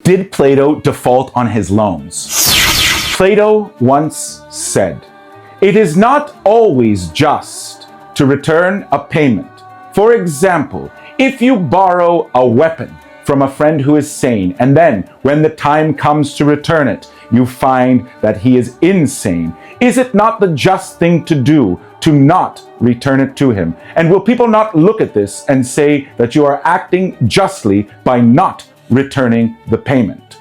Did Plato default on his loans? Plato once said, "It is not always just to return a payment. For example, if you borrow a weapon from a friend who is sane, and then when the time comes to return it, you find that he is insane, is it not the just thing to do to not return it to him? And will people not look at this and say that you are acting justly by not returning the payment?"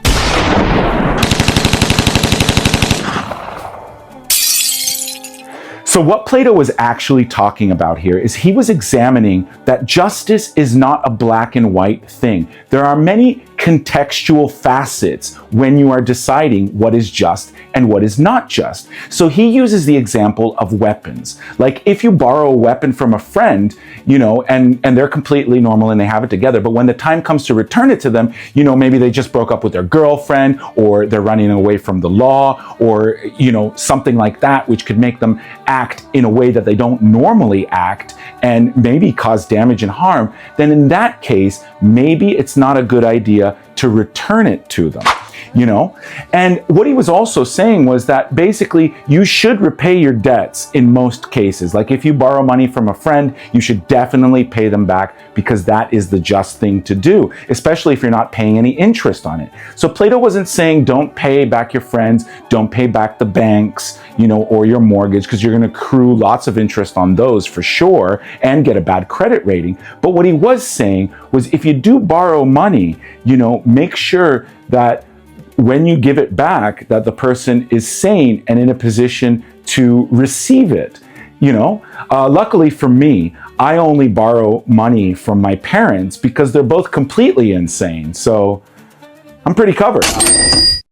So what Plato was actually talking about here is he was examining that justice is not a black and white thing. There are many contextual facets when you are deciding what is just and what is not just. So he uses the example of weapons. Like if you borrow a weapon from a friend, and they're completely normal and they have it together, but when the time comes to return it to them, maybe they just broke up with their girlfriend, or they're running away from the law, or, something like that, which could make them act in a way that they don't normally act and maybe cause damage and harm, then in that case, maybe it's not a good idea to return it to them. And what he was also saying was that basically you should repay your debts in most cases. Like if you borrow money from a friend, you should definitely pay them back because that is the just thing to do, especially if you're not paying any interest on it. So Plato wasn't saying don't pay back your friends, don't pay back the banks, or your mortgage, because you're going to accrue lots of interest on those for sure and get a bad credit rating. But what he was saying was if you do borrow money, make sure that when you give it back, that the person is sane and in a position to receive it. Luckily for me, I only borrow money from my parents because they're both completely insane. So I'm pretty covered.